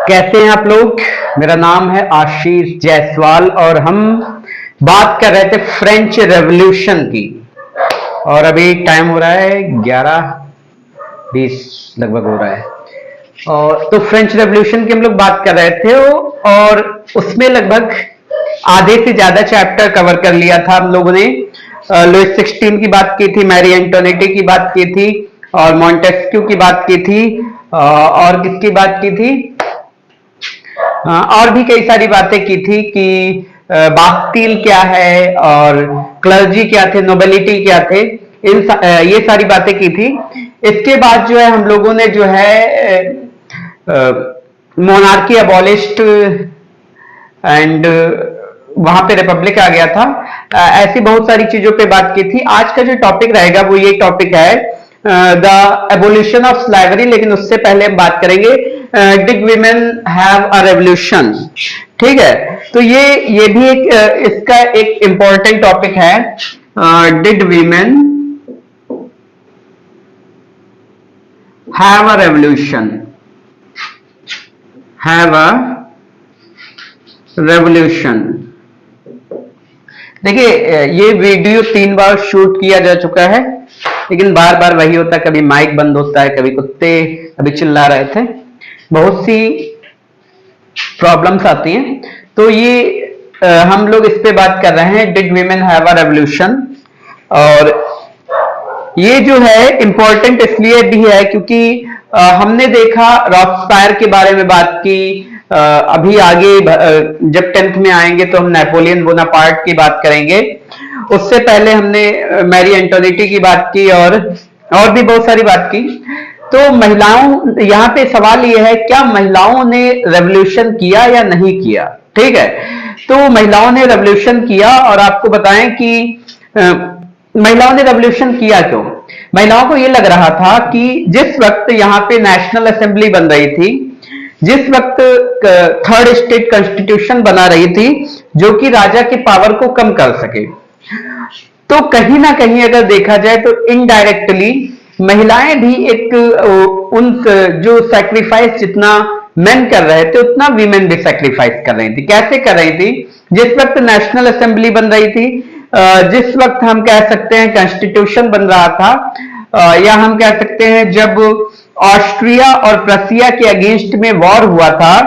कैसे हैं आप लोग। मेरा नाम है आशीष जायसवाल और हम बात कर रहे थे फ्रेंच रेवोल्यूशन की। और अभी टाइम हो रहा है 11:20 लगभग हो रहा है। और तो फ्रेंच रेवोल्यूशन की हम लोग बात कर रहे थे और उसमें लगभग आधे से ज्यादा चैप्टर कवर कर लिया था हम लोगों ने। लुइस 16 की बात की थी, मैरी एंटोनेटी की बात की थी और मॉन्टेस्क्यू की बात की थी और किसकी बात की थी, और भी कई सारी बातें की थी कि बास्टील क्या है और क्लर्जी क्या थे, नोबेलिटी क्या थे, ये सारी बातें की थी। इसके बाद जो है हम लोगों ने जो है मोनार्की अबॉलिश्ड एंड वहां पे रिपब्लिक आ गया था। ऐसी बहुत सारी चीजों पे बात की थी। आज का जो टॉपिक रहेगा वो ये टॉपिक है द एबोल्यूशन ऑफ स्लेवरी। लेकिन उससे पहले हम बात करेंगे did women have a revolution. ठीक है, तो ये भी एक इसका एक इंपॉर्टेंट टॉपिक है। Did women have a revolution, have a revolution. देखिए, ये वीडियो 3 बार शूट किया जा चुका है, लेकिन बार बार वही होता है, कभी माइक बंद होता है, कभी कुत्ते कभी चिल्ला रहे थे, बहुत सी प्रॉब्लम्स आती हैं। तो ये हम लोग इस पे बात कर रहे हैं, did women have a revolution. और ये जो है इंपॉर्टेंट इसलिए भी है क्योंकि हमने देखा रॉकस्पायर के बारे में बात की। अभी आगे जब 10th में आएंगे तो हम नेपोलियन बोनापार्ट की बात करेंगे। उससे पहले हमने मैरी एंटोनेटी की बात की और भी बहुत सारी बात की। तो महिलाओं, यहाँ पे सवाल ये है, क्या महिलाओं ने रेवोल्यूशन किया या नहीं किया। ठीक है, तो महिलाओं ने रेवोल्यूशन किया और आपको बताएं कि महिलाओं ने रेवोल्यूशन किया क्यों। महिलाओं को यह लग रहा था कि जिस वक्त यहाँ पे नेशनल असेंबली बन रही थी, जिस वक्त थर्ड स्टेट कॉन्स्टिट्यूशन बना रही थी जो कि राजा के पावर को कम कर सके, तो कहीं ना कहीं अगर देखा जाए तो इनडायरेक्टली महिलाएं भी एक उन जो सैक्रिफाइस जितना मेन कर रहे थे उतना वीमेन भी सैक्रिफाइस कर रही थी। कैसे कर रही थी, जिस वक्त नेशनल असेंबली बन रही थी, जिस वक्त हम कह सकते हैं कॉन्स्टिट्यूशन बन रहा था, या हम कह सकते हैं जब ऑस्ट्रिया और प्रसिया के अगेंस्ट में वॉर हुआ था,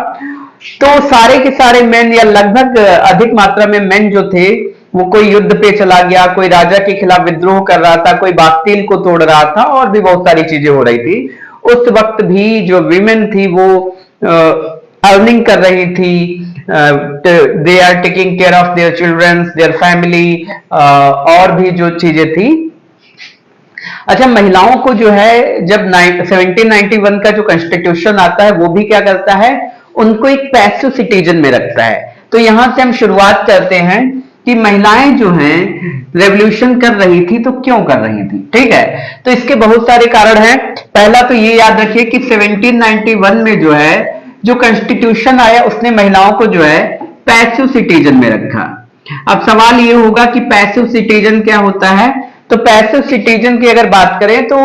तो सारे के सारे मेन या लगभग अधिक मात्रा में मेन जो थे वो कोई युद्ध पे चला गया, कोई राजा के खिलाफ विद्रोह कर रहा था, कोई बास्टील को तोड़ रहा था और भी बहुत सारी चीजें हो रही थी। उस वक्त भी जो विमेन थी वो अर्निंग कर रही थी, they are taking care of their children, their family, और भी जो चीजें थी। अच्छा, महिलाओं को जो है जब 1791 का जो कॉन्स्टिट्यूशन आता है वो भी क्या करता है, उनको एक पैसिव सिटीजन में रखता है। तो यहां से हम शुरुआत करते हैं कि महिलाएं जो हैं रेवोल्यूशन कर रही थी तो क्यों कर रही थी। ठीक है, तो इसके बहुत सारे कारण हैं। पहला तो ये याद रखिए कि 1791 में जो है जो कॉन्स्टिट्यूशन आया उसने महिलाओं को जो है पैसिव सिटीजन में रखा। अब सवाल ये होगा कि पैसिव सिटीजन क्या होता है। तो पैसिव सिटीजन की अगर बात करें तो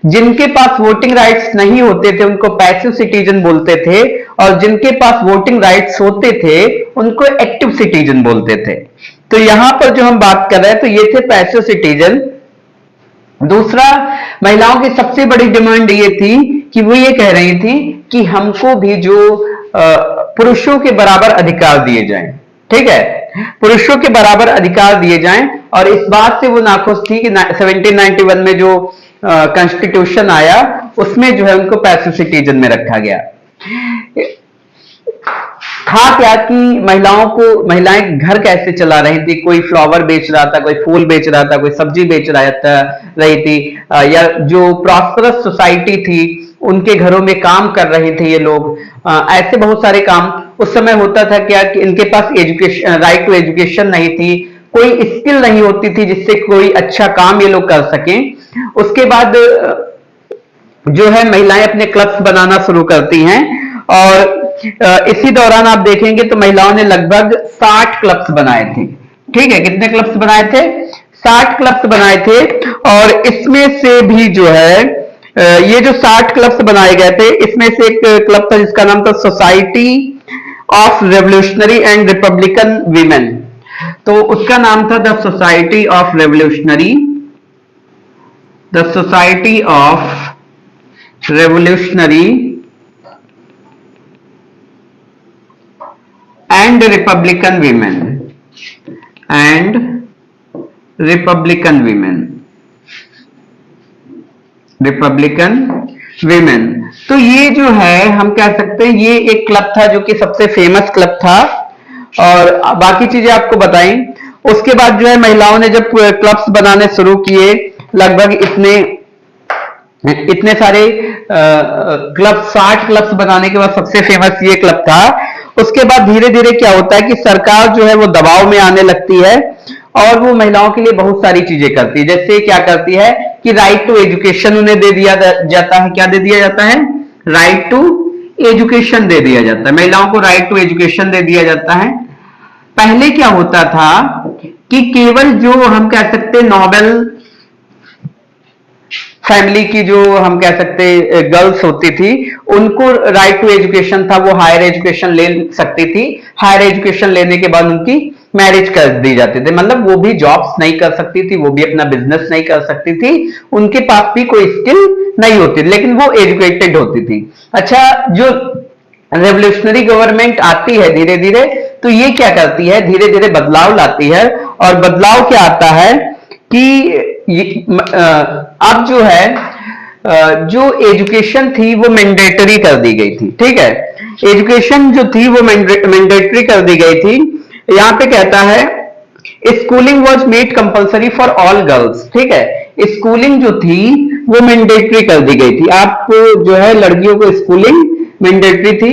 जिनके पास वोटिंग राइट्स नहीं होते थे उनको पैसिव सिटीजन बोलते थे, और जिनके पास वोटिंग राइट्स होते थे उनको एक्टिव सिटीजन बोलते थे। तो यहां पर जो हम बात कर रहे हैं तो ये थे पैसिव सिटीजन। दूसरा, महिलाओं की सबसे बड़ी डिमांड ये थी कि वो ये कह रही थी कि हमको भी जो पुरुषों के बराबर अधिकार दिए जाएं। ठीक है, पुरुषों के बराबर अधिकार दिए जाएं, और इस बात से वो नाखुश थी कि 1791 में जो कॉन्स्टिट्यूशन आया उसमें जो है उनको पैसिव सिटीजन में रखा गया था। क्या कि महिलाएं घर कैसे चला रही थी, कोई फ्लावर बेच रहा था, कोई फूल बेच रहा था, कोई सब्जी बेच रही थी, या जो प्रॉस्परस सोसाइटी थी उनके घरों में काम कर रहे थे ये लोग। ऐसे बहुत सारे काम उस समय होता था क्या कि इनके पास एजुकेशन, राइट टू एजुकेशन नहीं थी, कोई स्किल नहीं होती थी जिससे कोई अच्छा काम ये लोग कर सकें। उसके बाद जो है महिलाएं अपने क्लब्स बनाना शुरू करती हैं, और इसी दौरान आप देखेंगे तो महिलाओं ने लगभग 60 क्लब्स बनाए थे। ठीक है, कितने क्लब्स बनाए थे, 60 क्लब्स बनाए थे। और इसमें से भी जो है ये जो 60 क्लब्स बनाए गए थे, इसमें से एक क्लब था जिसका नाम था society of revolutionary and Republican women. तो उसका नाम था the society of revolutionary, the society of revolutionary and Republican women, and Republican women, Republican women. तो ये जो है हम कह सकते हैं ये एक क्लब था जो कि सबसे फेमस क्लब था, और बाकी चीजें आपको बताई। उसके बाद जो है महिलाओं ने जब क्लब्स बनाने शुरू किए, लगभग इतने सारे क्लब, 60 क्लब्स बनाने के बाद सबसे फेमस ये क्लब था। उसके बाद धीरे धीरे क्या होता है कि सरकार जो है वो दबाव में आने लगती है और वो महिलाओं के लिए बहुत सारी चीजें करती है। जैसे क्या करती है कि राइट टू एजुकेशन उन्हें दे दिया जाता है। क्या दे दिया जाता है? राइट टू एजुकेशन दे दिया जाता है। महिलाओं को राइट टू एजुकेशन दे दिया जाता है। पहले क्या होता था कि केवल जो हम कह सकते नॉबल फैमिली की जो हम कह सकते गर्ल्स होती थी उनको राइट टू एजुकेशन था, वो हायर एजुकेशन ले सकती थी। हायर एजुकेशन लेने के बाद उनकी मैरिज कर दी जाती थी, मतलब वो भी जॉब्स नहीं कर सकती थी, वो भी अपना बिजनेस नहीं कर सकती थी, उनके पास भी कोई स्किल नहीं होती, लेकिन वो एजुकेटेड होती थी। अच्छा, जो रेवोल्यूशनरी गवर्नमेंट आती है धीरे धीरे, तो ये क्या करती है, धीरे धीरे बदलाव लाती है। और बदलाव क्या आता है कि अब जो है जो एजुकेशन थी वो मैंडेटरी कर दी गई थी। ठीक है, एजुकेशन जो थी वो मैंडेटरी कर दी गई थी। यहां पे कहता है schooling was made compulsory for all girls. ठीक है, स्कूलिंग जो थी वो मैंडेटरी कर दी गई थी। आप जो है लड़कियों को स्कूलिंग मैंडेटरी थी।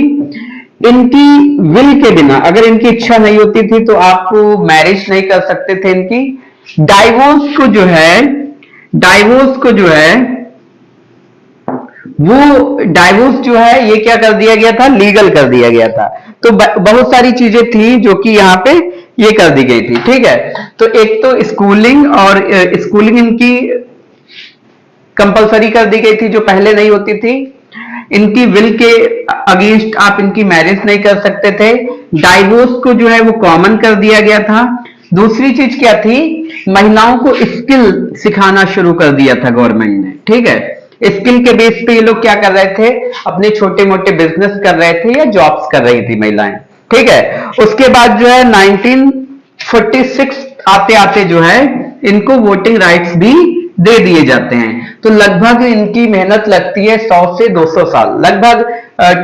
इनकी विल के बिना, अगर इनकी इच्छा नहीं होती थी तो आप मैरिज नहीं कर सकते थे इनकी। डाइवोर्स को जो है वो डाइवोर्स जो है ये क्या कर दिया गया था, लीगल कर दिया गया था। तो बहुत सारी चीजें थी जो कि यहाँ पे ये कर दी गई थी। ठीक है, तो एक तो स्कूलिंग, और स्कूलिंग इनकी कंपलसरी कर दी गई थी जो पहले नहीं होती थी। इनकी विल के अगेंस्ट आप इनकी मैरिज नहीं कर सकते थे। डाइवोर्स को जो है वो कॉमन कर दिया गया था। दूसरी चीज क्या थी, महिलाओं को स्किल सिखाना शुरू कर दिया था गवर्नमेंट ने। ठीक है, स्किल के बेस पे ये लोग क्या कर रहे थे, अपने छोटे मोटे बिजनेस कर रहे थे या जॉब्स कर रही थी महिलाएं। ठीक है, उसके बाद जो है 1946 आते आते जो है इनको वोटिंग राइट्स भी दे दिए जाते हैं। तो लगभग इनकी मेहनत लगती है 100 से 200 साल, लगभग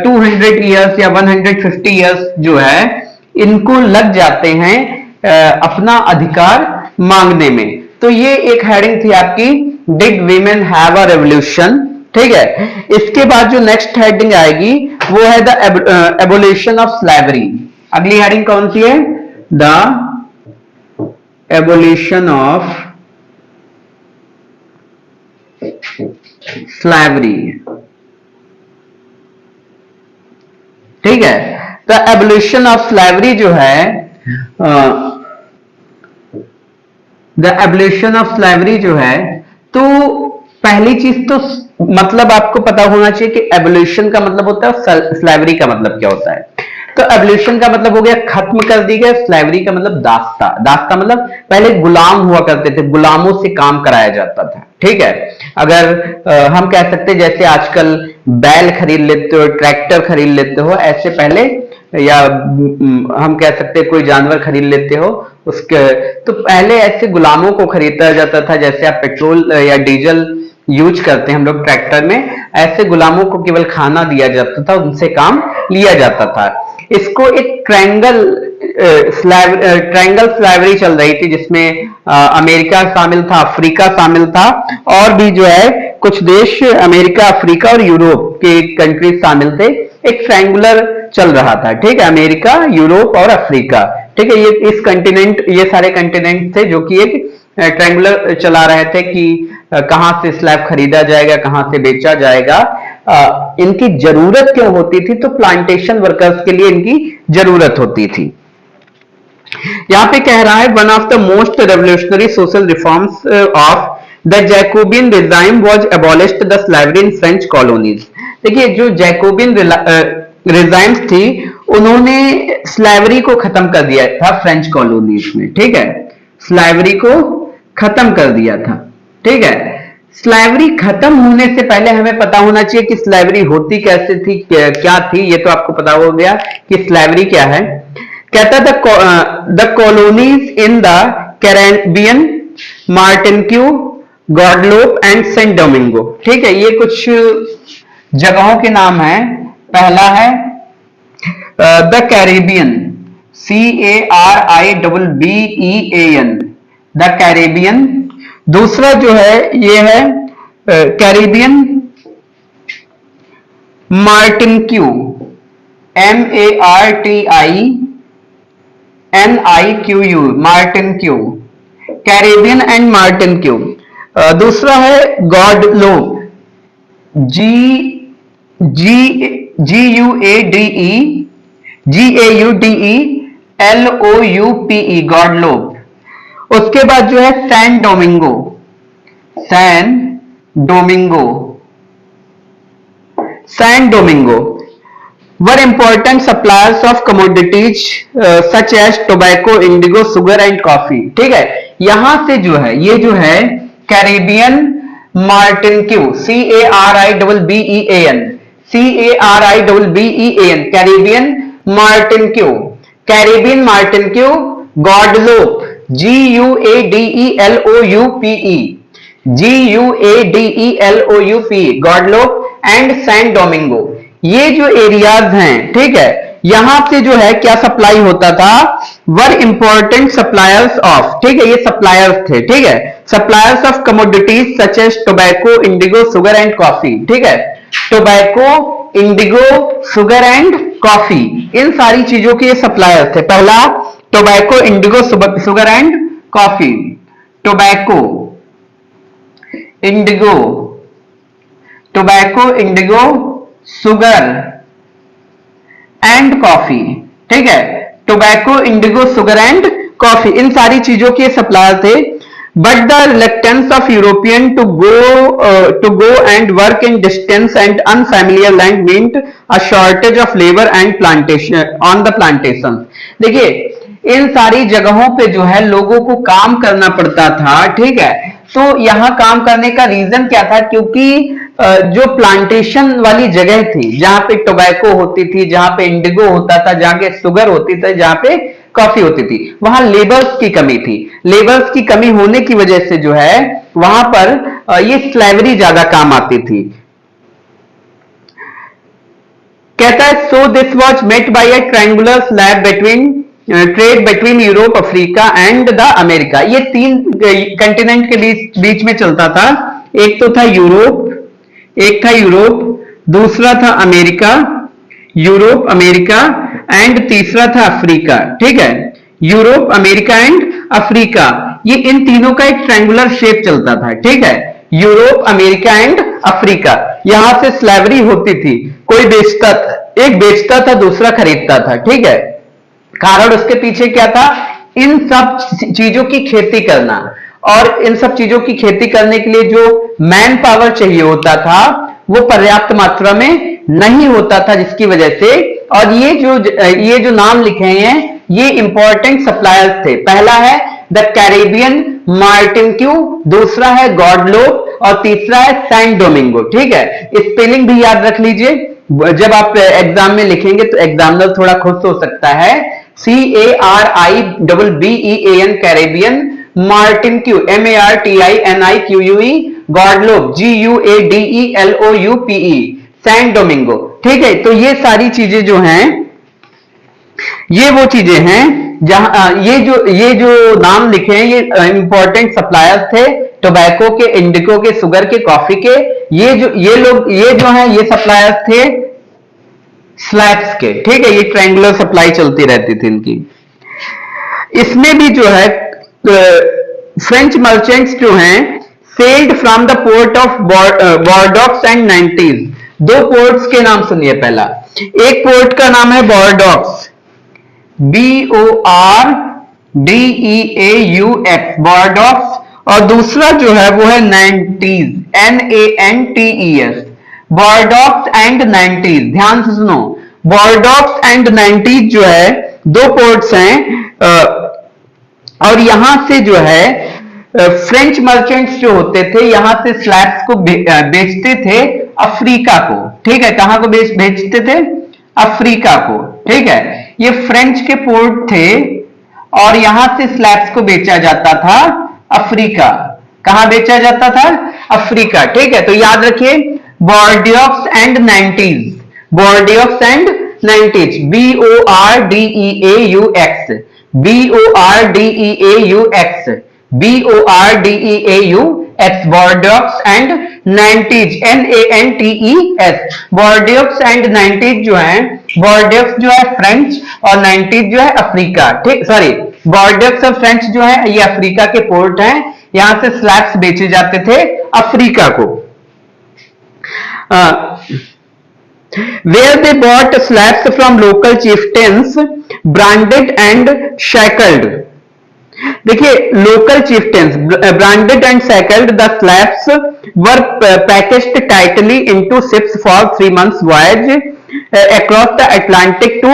200 इयर्स या 150 इयर्स जो है इनको लग जाते हैं अपना अधिकार मांगने में। तो ये एक हेडिंग थी आपकी, did women have a revolution. ठीक है, इसके बाद जो नेक्स्ट हेडिंग आएगी वो है द एबोलिशन ऑफ स्लेवरी। अगली हेडिंग कौन सी है? The abolition of slavery. ठीक है, द एबोलिशन ऑफ स्लेवरी जो है द एबोलिशन ऑफ स्लेवरी जो है, तो पहली चीज तो मतलब आपको पता होना चाहिए कि एबोलिशन का मतलब होता है, स्लेवरी का मतलब क्या होता है। तो एबोलिशन का मतलब हो गया खत्म कर दी गई, स्लेवरी का मतलब दास्ता। दास्ता मतलब पहले गुलाम हुआ करते थे, गुलामों से काम कराया जाता था। ठीक है, अगर हम कह सकते हैं जैसे आजकल बैल खरीद लेते हो, ट्रैक्टर खरीद लेते हो, ऐसे पहले, या हम कह सकते हैं कोई जानवर खरीद लेते हो उसके, तो पहले ऐसे गुलामों को खरीदा जाता था। जैसे आप पेट्रोल या डीजल यूज करते हैं हम लोग ट्रैक्टर में, ऐसे गुलामों को केवल खाना दिया जाता था, उनसे काम लिया जाता था। इसको एक ट्रायंगल स्लेवरी चल रही थी जिसमें अमेरिका शामिल था, अफ्रीका शामिल था, और भी जो है कुछ देश अमेरिका, अफ्रीका और यूरोप के कंट्रीज शामिल थे। एक ट्रायंगुलर चल रहा था। ठीक है, अमेरिका, यूरोप और अफ्रीका। ठीक है, ये सारे कंटिनेंट थे जो कि एक ट्रायंगुलर चला रहे थे कि कहां से स्लैब खरीदा जाएगा, कहां से बेचा जाएगा। इनकी जरूरत क्यों होती थी, तो प्लांटेशन वर्कर्स के लिए इनकी जरूरत होती थी। यहां पे कह रहा है one of the most revolutionary social reforms of the Jacobin regime was abolished the slavery in French colonies. देखिए जो जैकोबियन रिजाइम्स थी उन्होंने स्लेवरी को खत्म कर दिया था फ्रेंच कॉलोनीज में, ठीक है, स्लेवरी को खत्म कर दिया था, ठीक है। स्लेवरी खत्म होने से पहले हमें पता होना चाहिए कि स्लेवरी होती कैसे थी, क्या थी। ये तो आपको पता हो गया कि स्लेवरी क्या है। कहता the colonies in the Caribbean, Martinique, Guadeloupe and Saint Domingo, ठीक है, ये कुछ जगहों के नाम हैं। पहला है the Caribbean, CARIBBEAN, the Caribbean. दूसरा जो है ये है Caribbean Martinique, MARTINIQU, Martinique, Caribbean and Martinique. दूसरा है गॉडलोप, GAUDE गॉडलोप। उसके बाद जो है San Domingo, San Domingo were important suppliers of commodities such as tobacco, indigo, sugar and coffee, ठीक है। यहां से जो है ये जो है Caribbean Martinique, CARIBBEAN, Caribbean Martinique, Guadeloupe, GUADELOUPE, Guadeloupe and San Domingo. ये जो एरियाज हैं, ठीक है, यहां से जो है क्या सप्लाई होता था, वर इंपॉर्टेंट सप्लायर्स ऑफ, ठीक है, ये सप्लायर्स थे, ठीक है, suppliers of commodities such as tobacco, indigo, sugar and coffee, ठीक है। Tobacco, indigo, sugar and coffee, इन सारी चीजों के ये सप्लायर्स थे। पहला tobacco, indigo, sugar and coffee, tobacco, indigo, sugar and coffee, ठीक है, tobacco, indigo, sugar and coffee, इन सारी चीजों के सप्लायर थे। But the reluctance of European to go and work in distance and unfamiliar land meant a shortage of labour and plantation on the plantation. देखिए इन सारी जगहों पे जो है लोगों को काम करना पड़ता था, ठीक है। तो यहां काम करने का रीजन क्या था, क्योंकि जो प्लांटेशन वाली जगह थी, जहां पे टोबैको होती थी, जहां पे इंडिगो होता था, जहां पे शुगर होती थी, जहां पे कॉफी होती थी, वहां लेबर्स की कमी थी। लेबर्स की कमी होने की वजह से जो है वहां पर ये स्लेवरी ज्यादा काम आती थी। कहता है so this was met by a triangular slave between trade between Europe, Africa and the America. ये तीन कंटिनेंट के बीच में चलता था। एक तो था यूरोप, दूसरा था अमेरिका, यूरोप, अमेरिका एंड तीसरा था अफ्रीका, ठीक है। यूरोप, अमेरिका एंड अफ्रीका, ये इन तीनों का एक ट्रायंगुलर शेप चलता था, ठीक है। यूरोप, अमेरिका एंड अफ्रीका, यहां से स्लेवरी होती थी। कोई बेचता, एक बेचता था, दूसरा खरीदता था, ठीक है। कारण उसके पीछे क्या था, इन सब चीजों की खेती करना, और इन सब चीजों की खेती करने के लिए जो मैन पावर चाहिए होता था वो पर्याप्त मात्रा में नहीं होता था, जिसकी वजह से, और ये जो नाम लिखे हैं ये इंपॉर्टेंट सप्लायर्स थे। पहला है द कैरेबियन मार्टिनिक्यू, दूसरा है गॉडलोप और तीसरा है सैन डोमिंगो, ठीक है। स्पेलिंग भी याद रख लीजिए, जब आप एग्जाम में लिखेंगे तो एग्जामिनर थोड़ा खुश हो सकता है। CARIBBEAN, Caribbean, Martinique, MARTINIQUE, Guadeloupe, GUADELOUPE, San Domingo, ठीक है। तो ये सारी चीजें जो हैं, ये वो चीजें हैं जहां ये जो नाम लिखे हैं ये इंपॉर्टेंट सप्लायर्स थे टोबैको के, इंडिगो के, शुगर के, कॉफी के। ये जो हैं ये सप्लायर्स थे स्लैब्स के, ठीक है। ये ट्रायंगुलर सप्लाई चलती रहती थी इनकी। इसमें भी जो है फ्रेंच मर्चेंट्स जो हैं sailed from the port of Bordeaux and Nantes. दो पोर्ट्स के नाम सुनिए। पहला एक पोर्ट का नाम है बॉर्डॉक्स, BORDEAUX, बॉर्डॉक्स, और दूसरा जो है वो है नाइनटीज, NANTES, बॉर्डॉक्स एंड नाइनटीज। ध्यान से सुनो, बॉर्डॉक्स एंड नाइनटीज जो है दो पोर्ट्स हैं, और यहां से जो है फ्रेंच मर्चेंट्स जो होते थे यहां से स्लैब्स को बेचते थे अफ्रीका को। ठीक है, कहां को बेचते थे? अफ्रीका को। ठीक है, ये फ्रेंच के पोर्ट थे और यहां से स्लैब्स को बेचा जाता था अफ्रीका। कहां बेचा जाता था? अफ्रीका। ठीक है, तो याद रखिए Bordeaux and Nantes, Bordeaux and Nantes, BORDEAUX, BORDEAUX, BORDEAUX, Bordeaux and Nantes, NANTES, Bordeaux and Nantes जो है, बॉर्डियोक्स जो है फ्रेंच और नाइनटीज जो है अफ्रीका। ठीक, सॉरी, बॉर्डियोक्स और फ्रेंच जो है ये अफ्रीका के पोर्ट हैं, यहां से स्लैब्स बेचे जाते थे अफ्रीका को। Where they bought slabs from local chieftains, branded and shackled. देखिए, local chieftains branded and shackled, the slabs were packaged tightly into ships for 3 months voyage across the Atlantic to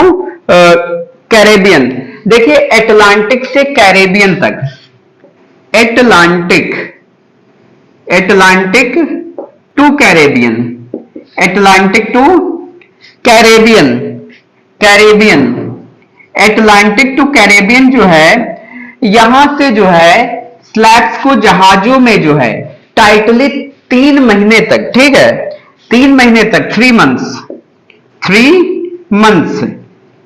Caribbean. देखिए, Atlantic से Caribbean तक, Atlantic, Atlantic to Caribbean, Atlantic to Caribbean, Caribbean, Atlantic to Caribbean जो है यहां से जो है slabs को जहाजों में जो है टाइटली 3 महीने तक, ठीक है, 3 महीने तक, 3 मंथ्स, 3 मंथ्स,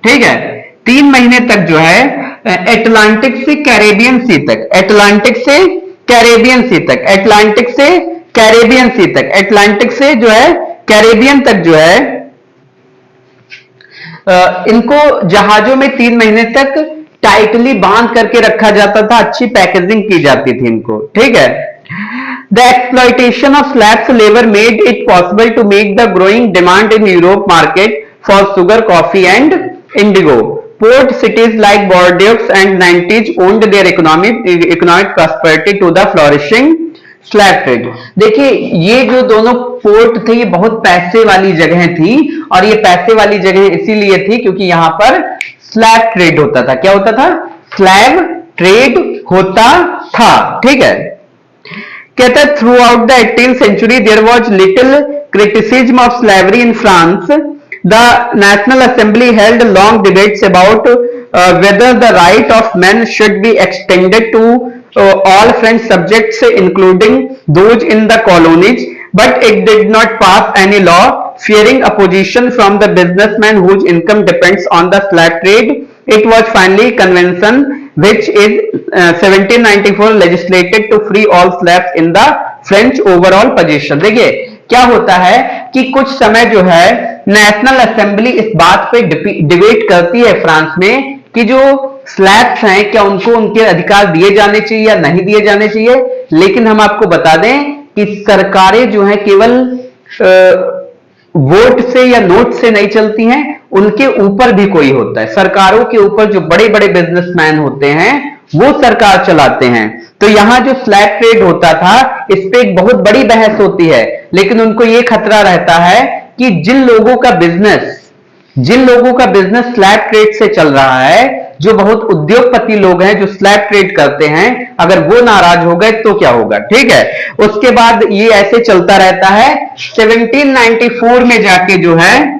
ठीक है, 3 महीने तक जो है अटलांटिक से कैरेबियन सी तक, अटलांटिक से कैरेबियन सी तक, अटलांटिक से कैरेबियन सी तक, अटलांटिक से जो है कैरेबियन तक जो है इनको जहाजों में 3 महीने तक टाइटली बांध करके रखा जाता था, अच्छी पैकेजिंग की जाती थी इनको। ठीक है, the exploitation of slaves labour made it possible to make the growing demand in Europe market for sugar, coffee and indigo. Port cities like Bordeaux and Nantes owned their economic prosperity to the flourishing slave trade. देखिए, ये जो दोनों port थे ये बहुत पैसे वाली जगह थी, और ये पैसे वाली जगह इसीलिए थी क्योंकि यहाँ पर स्लैब ट्रेड होता था। क्या होता था? स्लैब ट्रेड होता था। ठीक है, कहता है through out the 18th century there was little criticism of slavery in France. The National Assembly held long debates about whether the right of men should be extended to all French subjects, including those in the colonies, but it did not pass any law, fearing opposition from the businessmen whose income depends on the slave trade. It was finally convention which is 1794 legislated to free all slaves in the French overall possession. देखिए क्या होता है कि कुछ समय जो है national assembly इस बात पे डिबेट करती है फ्रांस में कि जो स्लैब्स हैं क्या उनको उनके अधिकार दिए जाने चाहिए या नहीं दिए जाने चाहिए। लेकिन हम आपको बता दें कि सरकारें जो हैं केवल वोट से या नोट से नहीं चलती हैं, उनके ऊपर भी कोई होता है। सरकारों के ऊपर जो बड़े बड़े बिजनेसमैन होते हैं वो सरकार चलाते हैं। तो यहां जो स्लैब ट्रेड होता था इस पे एक बहुत बड़ी बहस होती है, लेकिन उनको ये खतरा रहता है कि जिन लोगों का बिजनेस स्लैब ट्रेड से चल रहा है, जो बहुत उद्योगपति लोग हैं जो स्लैब ट्रेड करते हैं, अगर वो नाराज हो गए तो क्या होगा। ठीक है, उसके बाद ये ऐसे चलता रहता है। 1794 में जाके जो है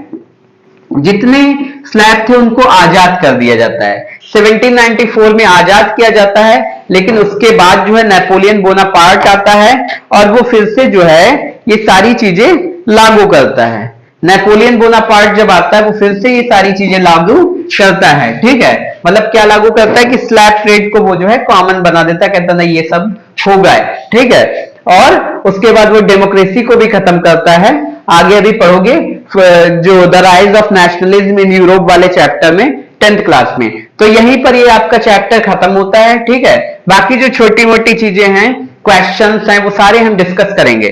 जितने स्लैब थे उनको आजाद कर दिया जाता है। 1794 में आजाद किया जाता है, लेकिन उसके बाद जो है नेपोलियन बोनापार्ट आता है और वो फिर से जो है ये सारी चीजें लागू करता है। नेपोलियन बोनापार्ट जब आता है वो फिर से ये सारी चीजें लागू करता है। ठीक है, मतलब क्या लागू करता है कि स्लैब ट्रेड को वो जो है कॉमन बना देता है, कहता नहीं ये सब होगा। ठीक है, और उसके बाद वो डेमोक्रेसी को भी खत्म करता है। आगे अभी पढ़ोगे जो the rise of nationalism in Europe वाले चैप्टर में 10th क्लास में। तो यहीं पर ये आपका चैप्टर खत्म होता है। ठीक है, बाकी जो छोटी मोटी चीजें हैं, क्वेश्चंस हैं, वो सारे हम डिस्कस करेंगे।